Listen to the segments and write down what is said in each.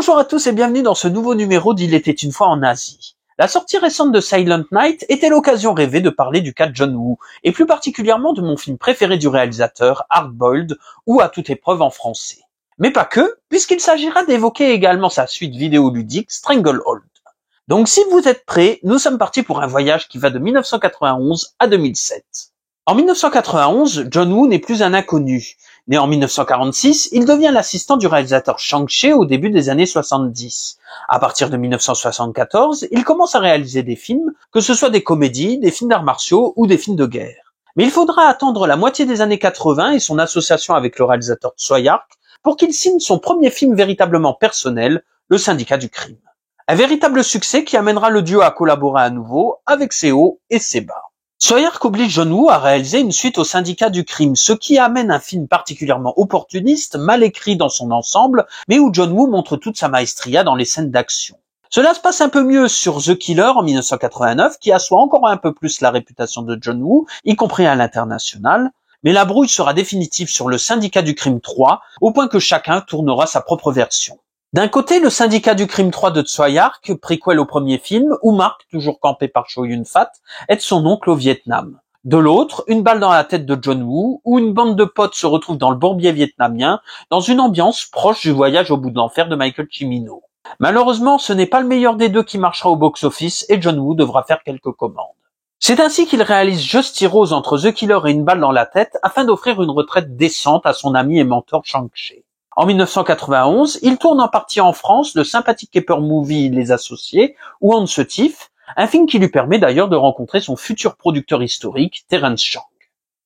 Bonjour à tous et bienvenue dans ce nouveau numéro d'Il était une fois en Asie. La sortie récente de Silent Night était l'occasion rêvée de parler du cas de John Woo, et plus particulièrement de mon film préféré du réalisateur, Hard Boiled, ou À toute épreuve en français. Mais pas que, puisqu'il s'agira d'évoquer également sa suite vidéoludique Stranglehold. Donc si vous êtes prêts, nous sommes partis pour un voyage qui va de 1991 à 2007. En 1991, John Woo n'est plus un inconnu. Né en 1946, il devient l'assistant du réalisateur Shang-Chi au début des années 70. À partir de 1974, il commence à réaliser des films, que ce soit des comédies, des films d'arts martiaux ou des films de guerre. Mais il faudra attendre la moitié des années 80 et son association avec le réalisateur Tsui Hark pour qu'il signe son premier film véritablement personnel, Le Syndicat du crime. Un véritable succès qui amènera le duo à collaborer à nouveau avec ses hauts et ses bas. Tsui Hark oblige John Woo à réaliser une suite au Syndicat du crime, ce qui amène un film particulièrement opportuniste, mal écrit dans son ensemble, mais où John Woo montre toute sa maestria dans les scènes d'action. Cela se passe un peu mieux sur The Killer en 1989, qui assoit encore un peu plus la réputation de John Woo, y compris à l'international, mais la brouille sera définitive sur le Syndicat du crime 3, au point que chacun tournera sa propre version. D'un côté, le Syndicat du crime 3 de Tsui Hark, préquel au premier film, où Mark, toujours campé par Chow Yun-fat, aide son oncle au Vietnam. De l'autre, une balle dans la tête de John Woo, où une bande de potes se retrouve dans le bourbier vietnamien, dans une ambiance proche du Voyage au bout de l'enfer de Michael Cimino. Malheureusement, ce n'est pas le meilleur des deux qui marchera au box-office, et John Woo devra faire quelques commandes. C'est ainsi qu'il réalise Just Heroes entre The Killer et une balle dans la tête, afin d'offrir une retraite décente à son ami et mentor Shang-Chi. En 1991, il tourne en partie en France le sympathique caper movie Les Associés ou On se Tif, un film qui lui permet d'ailleurs de rencontrer son futur producteur historique, Terence Chang.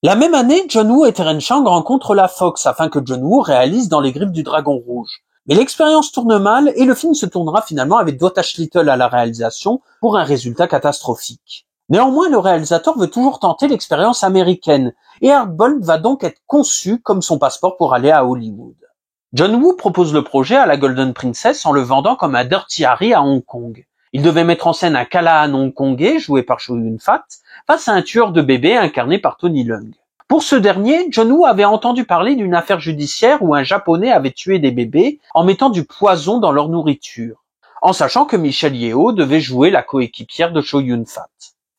La même année, John Woo et Terence Chang rencontrent la Fox afin que John Woo réalise Dans les griffes du dragon rouge. Mais l'expérience tourne mal et le film se tournera finalement avec Dotash Little à la réalisation pour un résultat catastrophique. Néanmoins, le réalisateur veut toujours tenter l'expérience américaine et Hard Boiled va donc être conçu comme son passeport pour aller à Hollywood. John Woo propose le projet à la Golden Princess en le vendant comme un Dirty Harry à Hong Kong. Il devait mettre en scène un Callahan hongkongais joué par Chow Yun-fat face à un tueur de bébés incarné par Tony Leung. Pour ce dernier, John Woo avait entendu parler d'une affaire judiciaire où un Japonais avait tué des bébés en mettant du poison dans leur nourriture, en sachant que Michelle Yeoh devait jouer la coéquipière de Chow Yun-fat.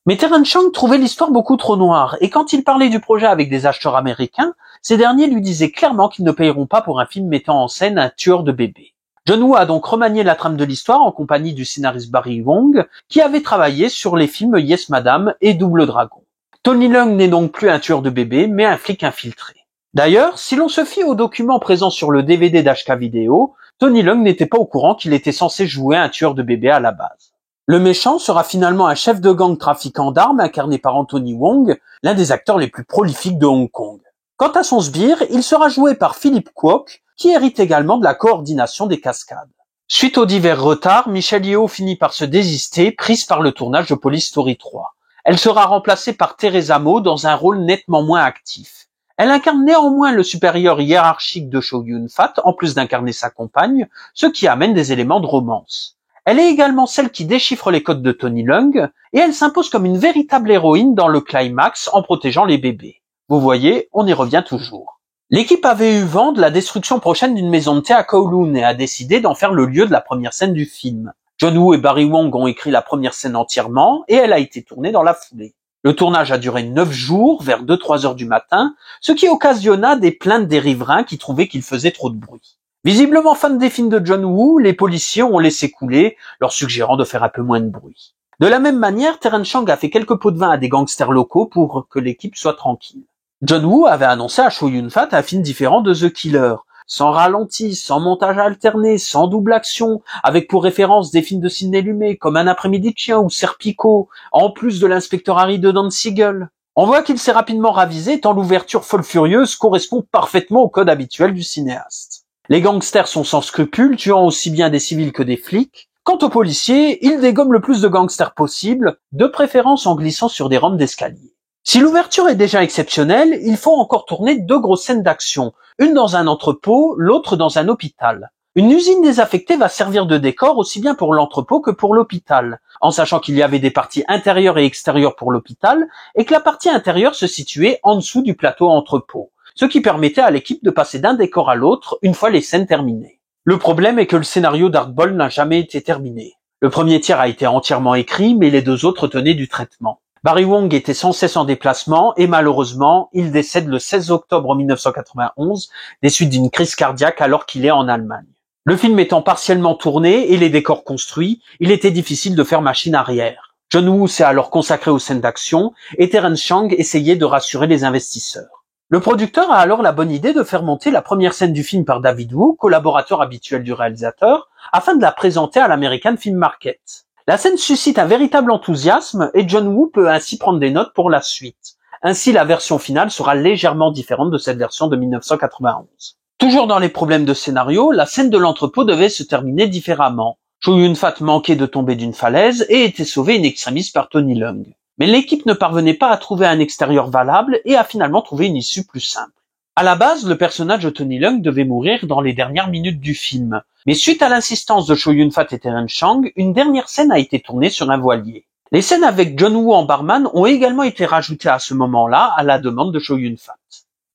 Mais Terence Chang trouvait l'histoire beaucoup trop noire, et quand il parlait du projet avec des acheteurs américains, ces derniers lui disaient clairement qu'ils ne payeront pas pour un film mettant en scène un tueur de bébés. John Woo a donc remanié la trame de l'histoire en compagnie du scénariste Barry Wong, qui avait travaillé sur les films Yes Madame et Double Dragon. Tony Leung n'est donc plus un tueur de bébés, mais un flic infiltré. D'ailleurs, si l'on se fie aux documents présents sur le DVD d'HK Vidéo, Tony Leung n'était pas au courant qu'il était censé jouer un tueur de bébés à la base. Le méchant sera finalement un chef de gang trafiquant d'armes incarné par Anthony Wong, l'un des acteurs les plus prolifiques de Hong Kong. Quant à son sbire, il sera joué par Philip Kwok, qui hérite également de la coordination des cascades. Suite aux divers retards, Michelle Yeoh finit par se désister, prise par le tournage de Police Story 3. Elle sera remplacée par Teresa Mo dans un rôle nettement moins actif. Elle incarne néanmoins le supérieur hiérarchique de Chow Yun-fat, en plus d'incarner sa compagne, ce qui amène des éléments de romance. Elle est également celle qui déchiffre les codes de Tony Leung, et elle s'impose comme une véritable héroïne dans le climax en protégeant les bébés. Vous voyez, on y revient toujours. L'équipe avait eu vent de la destruction prochaine d'une maison de thé à Kowloon et a décidé d'en faire le lieu de la première scène du film. John Woo et Barry Wong ont écrit la première scène entièrement et elle a été tournée dans la foulée. Le tournage a duré 9 jours, vers 2-3 heures du matin, ce qui occasionna des plaintes des riverains qui trouvaient qu'il faisait trop de bruit. Visiblement fans des films de John Woo, les policiers ont laissé couler, leur suggérant de faire un peu moins de bruit. De la même manière, Terence Chang a fait quelques pots de vin à des gangsters locaux pour que l'équipe soit tranquille. John Woo avait annoncé à Chow Yun-fat un film différent de The Killer, sans ralenti, sans montage alterné, sans double action, avec pour référence des films de Sidney Lumet comme Un après-midi de chien ou Serpico, en plus de l'inspecteur Harry de Don Siegel. On voit qu'il s'est rapidement ravisé tant l'ouverture folle furieuse correspond parfaitement au code habituel du cinéaste. Les gangsters sont sans scrupules, tuant aussi bien des civils que des flics. Quant aux policiers, ils dégomment le plus de gangsters possible, de préférence en glissant sur des rampes d'escalier. Si l'ouverture est déjà exceptionnelle, il faut encore tourner 2 grosses scènes d'action, une dans un entrepôt, l'autre dans un hôpital. Une usine désaffectée va servir de décor aussi bien pour l'entrepôt que pour l'hôpital, en sachant qu'il y avait des parties intérieures et extérieures pour l'hôpital, et que la partie intérieure se situait en dessous du plateau entrepôt, ce qui permettait à l'équipe de passer d'un décor à l'autre une fois les scènes terminées. Le problème est que le scénario d'Hardball n'a jamais été terminé. Le premier tiers a été entièrement écrit, mais les deux autres tenaient du traitement. Barry Wong était sans cesse en déplacement et malheureusement, il décède le 16 octobre 1991 des suites d'une crise cardiaque alors qu'il est en Allemagne. Le film étant partiellement tourné et les décors construits, il était difficile de faire machine arrière. John Woo s'est alors consacré aux scènes d'action et Terence Chang essayait de rassurer les investisseurs. Le producteur a alors la bonne idée de faire monter la première scène du film par David Wu, collaborateur habituel du réalisateur, afin de la présenter à l'American Film Market. La scène suscite un véritable enthousiasme et John Woo peut ainsi prendre des notes pour la suite. Ainsi, la version finale sera légèrement différente de cette version de 1991. Toujours dans les problèmes de scénario, la scène de l'entrepôt devait se terminer différemment. Chow Yun-fat manquait de tomber d'une falaise et était sauvé in extremis par Tony Leung. Mais l'équipe ne parvenait pas à trouver un extérieur valable et a finalement trouvé une issue plus simple. À la base, le personnage de Tony Leung devait mourir dans les dernières minutes du film. Mais suite à l'insistance de Chow Yun-fat et Terence Chang, une dernière scène a été tournée sur un voilier. Les scènes avec John Woo en barman ont également été rajoutées à ce moment-là à la demande de Chow Yun-fat.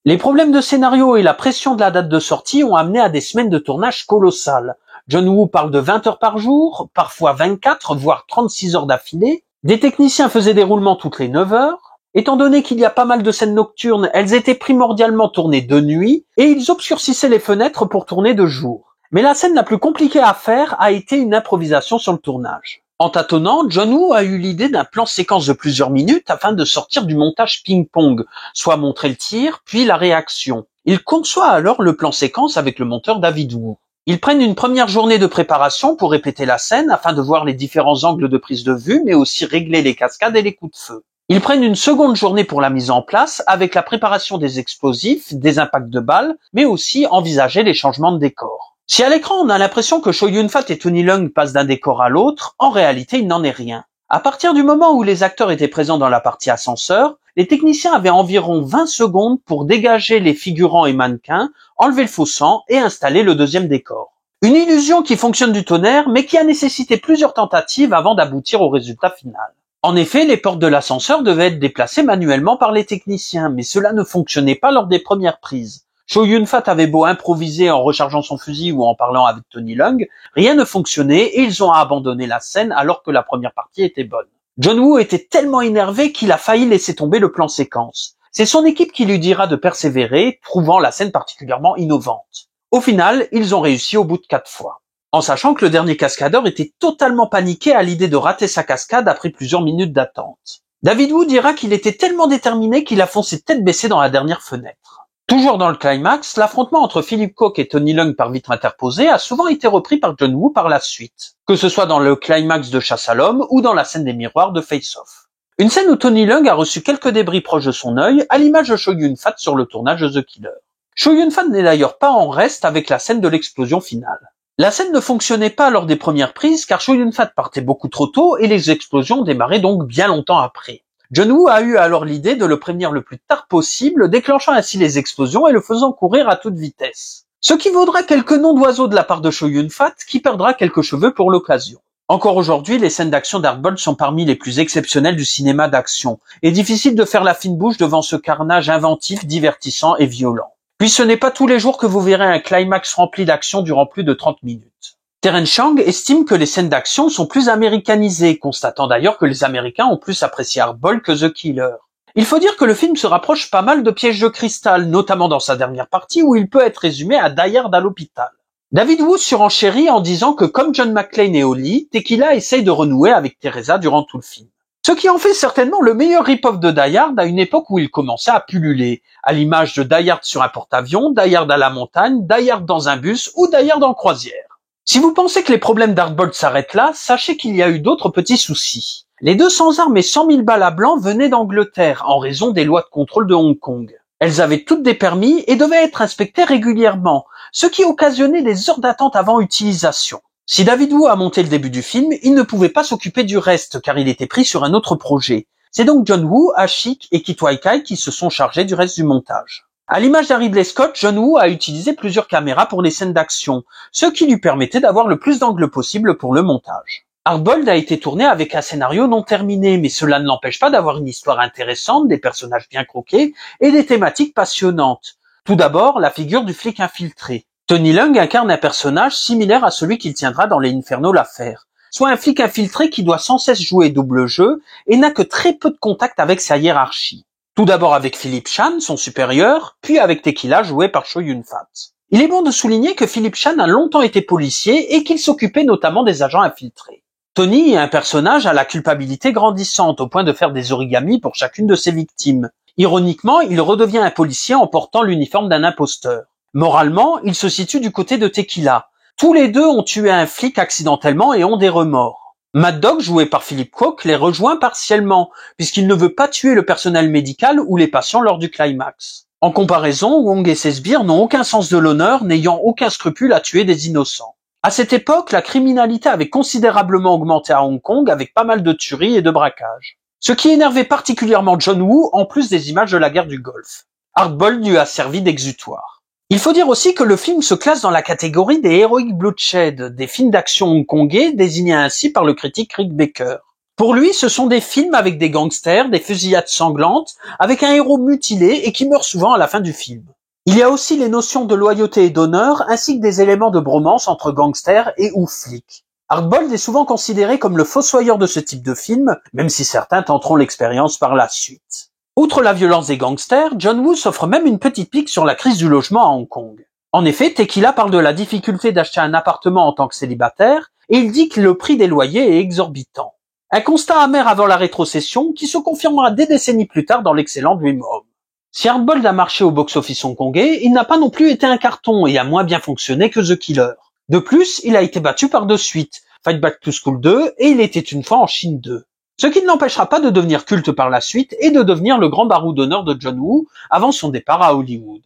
Les problèmes de scénario et la pression de la date de sortie ont amené à des semaines de tournage colossales. John Woo parle de 20 heures par jour, parfois 24, voire 36 heures d'affilée. Des techniciens faisaient des roulements toutes les 9 heures. Étant donné qu'il y a pas mal de scènes nocturnes, elles étaient primordialement tournées de nuit et ils obscurcissaient les fenêtres pour tourner de jour. Mais la scène la plus compliquée à faire a été une improvisation sur le tournage. En tâtonnant, John Woo a eu l'idée d'un plan séquence de plusieurs minutes afin de sortir du montage ping-pong, soit montrer le tir, puis la réaction. Il conçoit alors le plan séquence avec le monteur David Wu. Ils prennent une première journée de préparation pour répéter la scène afin de voir les différents angles de prise de vue, mais aussi régler les cascades et les coups de feu. Ils prennent une seconde journée pour la mise en place avec la préparation des explosifs, des impacts de balles, mais aussi envisager les changements de décor. Si à l'écran on a l'impression que Chow Yun-fat et Tony Leung passent d'un décor à l'autre, en réalité il n'en est rien. À partir du moment où les acteurs étaient présents dans la partie ascenseur, les techniciens avaient environ 20 secondes pour dégager les figurants et mannequins, enlever le faux sang et installer le deuxième décor. Une illusion qui fonctionne du tonnerre, mais qui a nécessité plusieurs tentatives avant d'aboutir au résultat final. En effet, les portes de l'ascenseur devaient être déplacées manuellement par les techniciens, mais cela ne fonctionnait pas lors des premières prises. Chow Yun-fat avait beau improviser en rechargeant son fusil ou en parlant avec Tony Leung, rien ne fonctionnait et ils ont abandonné la scène alors que la première partie était bonne. John Woo était tellement énervé qu'il a failli laisser tomber le plan séquence. C'est son équipe qui lui dira de persévérer, trouvant la scène particulièrement innovante. Au final, ils ont réussi au bout de 4 fois. En sachant que le dernier cascadeur était totalement paniqué à l'idée de rater sa cascade après plusieurs minutes d'attente. David Wu dira qu'il était tellement déterminé qu'il a foncé tête baissée dans la dernière fenêtre. Toujours dans le climax, l'affrontement entre Philip Koch et Tony Leung par vitre interposée a souvent été repris par John Woo par la suite, que ce soit dans le climax de Chasse à l'homme ou dans la scène des miroirs de Face Off. Une scène où Tony Leung a reçu quelques débris proches de son œil, à l'image de Chow Yun-fat sur le tournage de The Killer. Chow Yun-fat n'est d'ailleurs pas en reste avec la scène de l'explosion finale. La scène ne fonctionnait pas lors des premières prises car Chow Yun-fat partait beaucoup trop tôt et les explosions démarraient donc bien longtemps après. John Woo a eu alors l'idée de le prévenir le plus tard possible, déclenchant ainsi les explosions et le faisant courir à toute vitesse. Ce qui vaudra quelques noms d'oiseaux de la part de Chow Yun-fat qui perdra quelques cheveux pour l'occasion. Encore aujourd'hui, les scènes d'action d'Hardball sont parmi les plus exceptionnelles du cinéma d'action, et difficile de faire la fine bouche devant ce carnage inventif, divertissant et violent. Puis ce n'est pas tous les jours que vous verrez un climax rempli d'action durant plus de 30 minutes. Terence Chang estime que les scènes d'action sont plus américanisées, constatant d'ailleurs que les Américains ont plus apprécié Hardball que The Killer. Il faut dire que le film se rapproche pas mal de Piège de cristal, notamment dans sa dernière partie où il peut être résumé à Die Hard à l'hôpital. David Wu surenchérit en disant que comme John McClane et Holly, Tequila essaye de renouer avec Teresa durant tout le film. Ce qui en fait certainement le meilleur rip-off de Die Hard à une époque où il commençait à pulluler, à l'image de Die Hard sur un porte-avions, Die Hard à la montagne, Die Hard dans un bus ou Die Hard en croisière. Si vous pensez que les problèmes d'Hardball s'arrêtent là, sachez qu'il y a eu d'autres petits soucis. Les 200 armes et 100 000 balles à blanc venaient d'Angleterre en raison des lois de contrôle de Hong Kong. Elles avaient toutes des permis et devaient être inspectées régulièrement, ce qui occasionnait des heures d'attente avant utilisation. Si David Wu a monté le début du film, il ne pouvait pas s'occuper du reste car il était pris sur un autre projet. C'est donc John Woo, Ashik et Kit Wai-kai qui se sont chargés du reste du montage. À l'image d'un Ridley Scott, John Woo a utilisé plusieurs caméras pour les scènes d'action, ce qui lui permettait d'avoir le plus d'angles possible pour le montage. Hardball a été tourné avec un scénario non terminé, mais cela ne l'empêche pas d'avoir une histoire intéressante, des personnages bien croqués et des thématiques passionnantes. Tout d'abord, la figure du flic infiltré. Tony Leung incarne un personnage similaire à celui qu'il tiendra dans les Inferno l'affaire, soit un flic infiltré qui doit sans cesse jouer double jeu et n'a que très peu de contact avec sa hiérarchie. Tout d'abord avec Philip Chan, son supérieur, puis avec Tequila joué par Chow Yun-fat. Il est bon de souligner que Philip Chan a longtemps été policier et qu'il s'occupait notamment des agents infiltrés. Tony est un personnage à la culpabilité grandissante au point de faire des origamis pour chacune de ses victimes. Ironiquement, il redevient un policier en portant l'uniforme d'un imposteur. Moralement, il se situe du côté de Tequila. Tous les deux ont tué un flic accidentellement et ont des remords. Mad Dog, joué par Philip Kwok, les rejoint partiellement, puisqu'il ne veut pas tuer le personnel médical ou les patients lors du climax. En comparaison, Wong et ses sbires n'ont aucun sens de l'honneur, n'ayant aucun scrupule à tuer des innocents. À cette époque, la criminalité avait considérablement augmenté à Hong Kong avec pas mal de tueries et de braquages. Ce qui énervait particulièrement John Woo, en plus des images de la guerre du Golfe. Hardboiled lui a servi d'exutoire. Il faut dire aussi que le film se classe dans la catégorie des Heroic Bloodshed, des films d'action hongkongais désignés ainsi par le critique Rick Baker. Pour lui, ce sont des films avec des gangsters, des fusillades sanglantes, avec un héros mutilé et qui meurt souvent à la fin du film. Il y a aussi les notions de loyauté et d'honneur, ainsi que des éléments de bromance entre gangsters et ou flics. Hardboiled est souvent considéré comme le fossoyeur de ce type de film, même si certains tenteront l'expérience par la suite. Outre la violence des gangsters, John Woo s'offre même une petite pique sur la crise du logement à Hong Kong. En effet, Tequila parle de la difficulté d'acheter un appartement en tant que célibataire, et il dit que le prix des loyers est exorbitant. Un constat amer avant la rétrocession, qui se confirmera des décennies plus tard dans l'excellent Dream Home. Si Hardboiled a marché au box-office hongkongais, il n'a pas non plus été un carton et a moins bien fonctionné que The Killer. De plus, il a été battu par deux suites, Fight Back to School 2 et Il était une fois en Chine 2. Ce qui ne l'empêchera pas de devenir culte par la suite et de devenir le grand barreau d'honneur de John Woo avant son départ à Hollywood.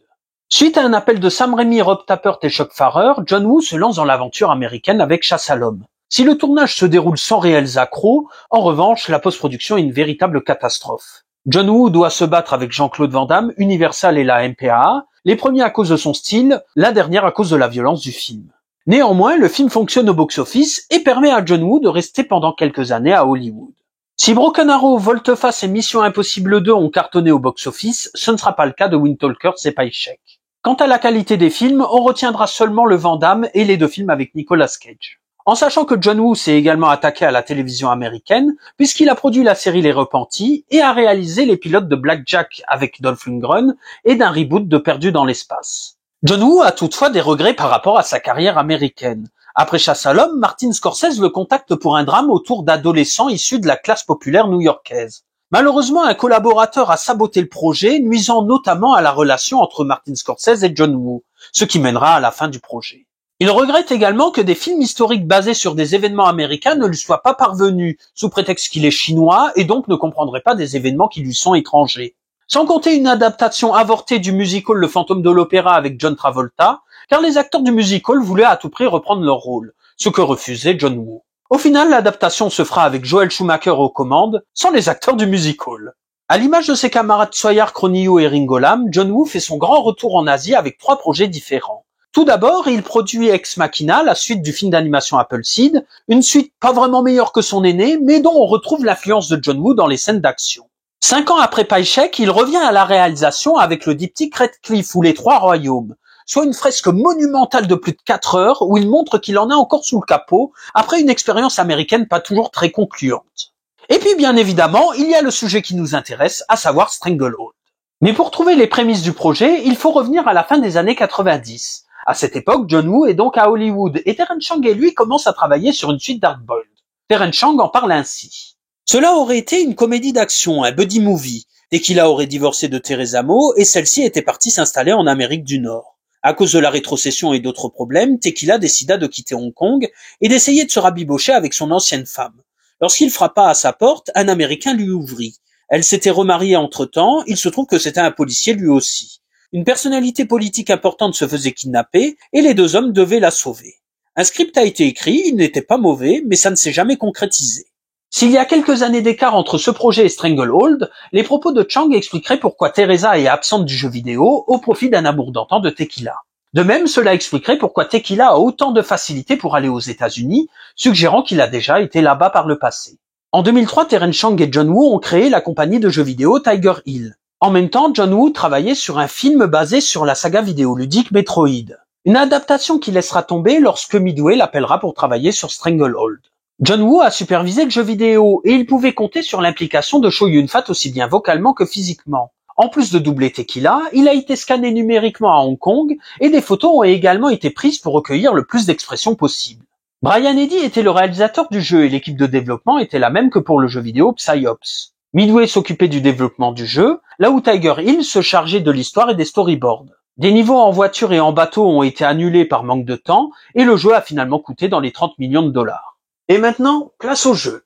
Suite à un appel de Sam Raimi, Rob Tapert et Chuck Farrer, John Woo se lance dans l'aventure américaine avec Chasse à l'homme. Si le tournage se déroule sans réels accros, en revanche, la post-production est une véritable catastrophe. John Woo doit se battre avec Jean-Claude Van Damme, Universal et la MPAA, les premiers à cause de son style, la dernière à cause de la violence du film. Néanmoins, le film fonctionne au box-office et permet à John Woo de rester pendant quelques années à Hollywood. Si Broken Arrow, Volte-Face et Mission Impossible 2 ont cartonné au box-office, ce ne sera pas le cas de Wind Talkers et Paycheck. Quant à la qualité des films, on retiendra seulement le Van Damme et les deux films avec Nicolas Cage. En sachant que John Woo s'est également attaqué à la télévision américaine, puisqu'il a produit la série Les Repentis et a réalisé les pilotes de Blackjack avec Dolph Lundgren et d'un reboot de Perdu dans l'espace. John Woo a toutefois des regrets par rapport à sa carrière américaine. Après Chasse à l'homme, Martin Scorsese le contacte pour un drame autour d'adolescents issus de la classe populaire new-yorkaise. Malheureusement, un collaborateur a saboté le projet, nuisant notamment à la relation entre Martin Scorsese et John Woo, ce qui mènera à la fin du projet. Il regrette également que des films historiques basés sur des événements américains ne lui soient pas parvenus, sous prétexte qu'il est chinois et donc ne comprendrait pas des événements qui lui sont étrangers. Sans compter une adaptation avortée du musical Le Fantôme de l'Opéra avec John Travolta, car les acteurs du musical voulaient à tout prix reprendre leur rôle, ce que refusait John Woo. Au final, l'adaptation se fera avec Joel Schumacher aux commandes, sans les acteurs du musical. À l'image de ses camarades Tsoyar, Kronyu et Ringo Lam, John Woo fait son grand retour en Asie avec 3 projets différents. Tout d'abord, il produit Ex Machina, la suite du film d'animation Appleseed, une suite pas vraiment meilleure que son aîné, mais dont on retrouve l'influence de John Woo dans les scènes d'action. 5 ans après Paycheck, il revient à la réalisation avec le diptyque Red Cliff ou Les Trois Royaumes, soit une fresque monumentale de plus de 4 heures où il montre qu'il en a encore sous le capot après une expérience américaine pas toujours très concluante. Et puis bien évidemment, il y a le sujet qui nous intéresse, à savoir Stranglehold. Mais pour trouver les prémices du projet, il faut revenir à la fin des années 90. À cette époque, John Woo est donc à Hollywood et Terence Chang et lui commencent à travailler sur une suite d'Hardboiled. Terence Chang en parle ainsi. Cela aurait été une comédie d'action, un buddy movie. Tequila aurait divorcé de Teresa Mo et celle-ci était partie s'installer en Amérique du Nord. À cause de la rétrocession et d'autres problèmes, Tequila décida de quitter Hong Kong et d'essayer de se rabibocher avec son ancienne femme. Lorsqu'il frappa à sa porte, un Américain lui ouvrit. Elle s'était remariée entre-temps, il se trouve que c'était un policier lui aussi. Une personnalité politique importante se faisait kidnapper et les deux hommes devaient la sauver. Un script a été écrit, il n'était pas mauvais, mais ça ne s'est jamais concrétisé. S'il y a quelques années d'écart entre ce projet et Stranglehold, les propos de Chang expliqueraient pourquoi Teresa est absente du jeu vidéo au profit d'un amour d'antan de Tequila. De même, cela expliquerait pourquoi Tequila a autant de facilité pour aller aux États-Unis, suggérant qu'il a déjà été là-bas par le passé. En 2003, Terence Chang et John Woo ont créé la compagnie de jeux vidéo Tiger Hill. En même temps, John Woo travaillait sur un film basé sur la saga vidéoludique Metroid. Une adaptation qui laissera tomber lorsque Midway l'appellera pour travailler sur Stranglehold. John Woo a supervisé le jeu vidéo et il pouvait compter sur l'implication de Chow Yun-fat aussi bien vocalement que physiquement. En plus de doubler Tequila, il a été scanné numériquement à Hong Kong et des photos ont également été prises pour recueillir le plus d'expressions possible. Brian Eddy était le réalisateur du jeu et l'équipe de développement était la même que pour le jeu vidéo Psyops. Midway s'occupait du développement du jeu, là où Tiger Hill se chargeait de l'histoire et des storyboards. Des niveaux en voiture et en bateau ont été annulés par manque de temps et le jeu a finalement coûté dans les 30 millions de dollars. Et maintenant, place au jeu.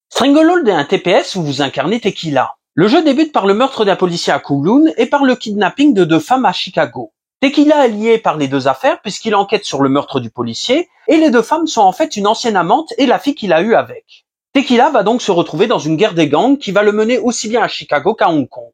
Stranglehold est un TPS où vous incarnez Tequila. Le jeu débute par le meurtre d'un policier à Kowloon et par le kidnapping de 2 femmes à Chicago. Tequila est lié par les 2 affaires puisqu'il enquête sur le meurtre du policier et les 2 femmes sont en fait une ancienne amante et la fille qu'il a eue avec. Tequila va donc se retrouver dans une guerre des gangs qui va le mener aussi bien à Chicago qu'à Hong Kong.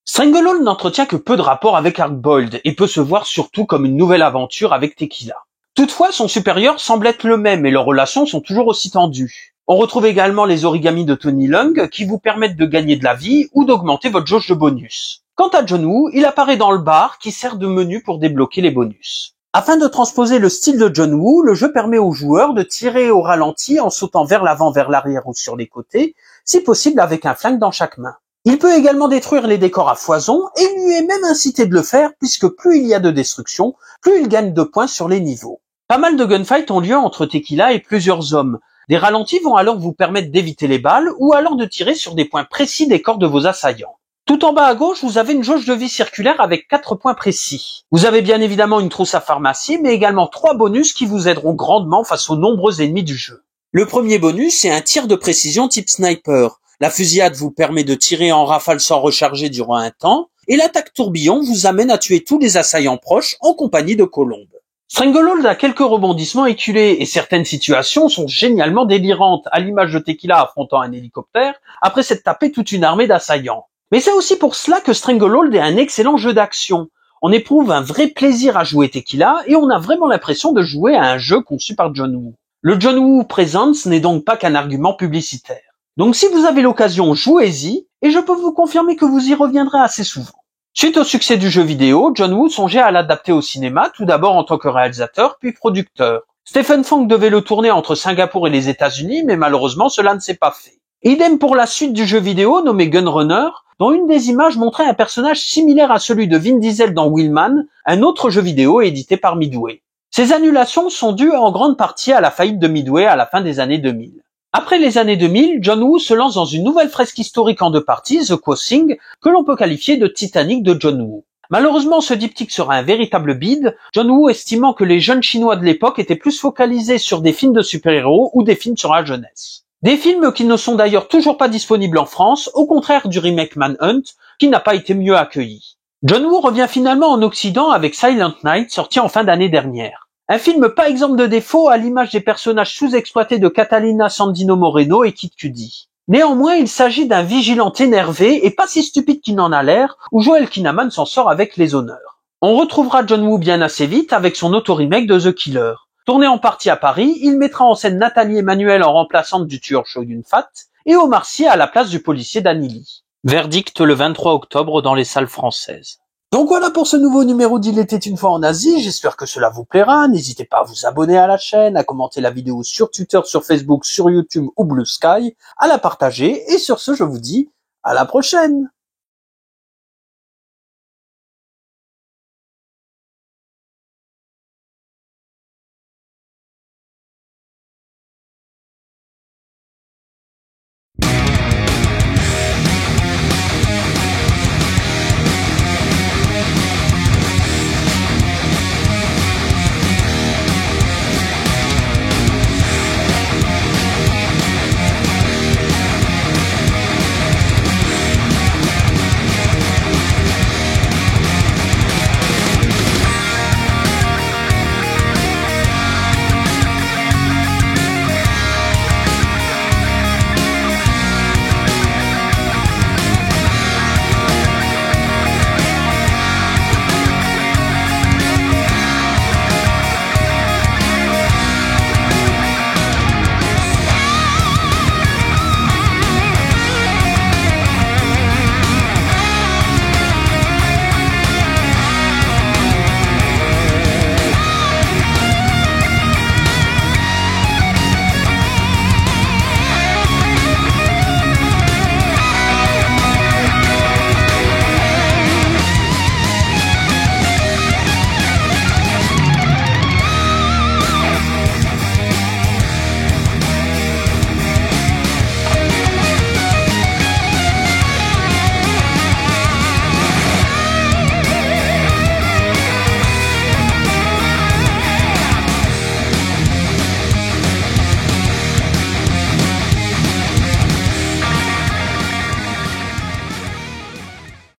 Stranglehold n'entretient que peu de rapport avec Hard-Boiled et peut se voir surtout comme une nouvelle aventure avec Tequila. Toutefois, son supérieur semble être le même et leurs relations sont toujours aussi tendues. On retrouve également les origamis de Tony Leung qui vous permettent de gagner de la vie ou d'augmenter votre jauge de bonus. Quant à John Woo, il apparaît dans le bar qui sert de menu pour débloquer les bonus. Afin de transposer le style de John Woo, le jeu permet aux joueurs de tirer au ralenti en sautant vers l'avant, vers l'arrière ou sur les côtés, si possible avec un flingue dans chaque main. Il peut également détruire les décors à foison et il lui est même incité de le faire puisque plus il y a de destruction, plus il gagne de points sur les niveaux. Pas mal de gunfights ont lieu entre Tequila et plusieurs hommes. Des ralentis vont alors vous permettre d'éviter les balles ou alors de tirer sur des points précis des corps de vos assaillants. Tout en bas à gauche, vous avez une jauge de vie circulaire avec 4 points précis. Vous avez bien évidemment une trousse à pharmacie, mais également 3 bonus qui vous aideront grandement face aux nombreux ennemis du jeu. Le premier bonus, c'est un tir de précision type sniper. La fusillade vous permet de tirer en rafale sans recharger durant un temps, et l'attaque tourbillon vous amène à tuer tous les assaillants proches en compagnie de colombes. Stranglehold a quelques rebondissements éculés et certaines situations sont génialement délirantes, à l'image de Tequila affrontant un hélicoptère après s'être tapé toute une armée d'assaillants. Mais c'est aussi pour cela que Stranglehold est un excellent jeu d'action. On éprouve un vrai plaisir à jouer Tequila et on a vraiment l'impression de jouer à un jeu conçu par John Woo. Le John Woo Presents n'est donc pas qu'un argument publicitaire. Donc si vous avez l'occasion, jouez-y et je peux vous confirmer que vous y reviendrez assez souvent. Suite au succès du jeu vidéo, John Woo songeait à l'adapter au cinéma, tout d'abord en tant que réalisateur, puis producteur. Stephen Fang devait le tourner entre Singapour et les États-Unis, mais malheureusement cela ne s'est pas fait. Idem pour la suite du jeu vidéo nommé Gunrunner, dont une des images montrait un personnage similaire à celui de Vin Diesel dans Wheelman, un autre jeu vidéo édité par Midway. Ces annulations sont dues en grande partie à la faillite de Midway à la fin des années 2000. Après les années 2000, John Woo se lance dans une nouvelle fresque historique en 2 parties, The Crossing, que l'on peut qualifier de Titanic de John Woo. Malheureusement, ce diptyque sera un véritable bide, John Woo estimant que les jeunes Chinois de l'époque étaient plus focalisés sur des films de super-héros ou des films sur la jeunesse. Des films qui ne sont d'ailleurs toujours pas disponibles en France, au contraire du remake Manhunt, qui n'a pas été mieux accueilli. John Woo revient finalement en Occident avec Silent Night, sorti en fin d'année dernière. Un film pas exempt de défauts à l'image des personnages sous-exploités de Catalina Sandino Moreno et Kid Cudi. Néanmoins, il s'agit d'un vigilante énervé et pas si stupide qu'il n'en a l'air, où Joel Kinnaman s'en sort avec les honneurs. On retrouvera John Woo bien assez vite avec son auto-remake de The Killer. Tourné en partie à Paris, il mettra en scène Nathalie Emmanuel en remplaçante du tueur Chow Yun-fat et Omar Sy à la place du policier Danny Lee. Verdict le 23 octobre dans les salles françaises. Donc voilà pour ce nouveau numéro d'Il était une fois en Asie, j'espère que cela vous plaira, n'hésitez pas à vous abonner à la chaîne, à commenter la vidéo sur Twitter, sur Facebook, sur YouTube ou Blue Sky, à la partager, et sur ce je vous dis à la prochaine.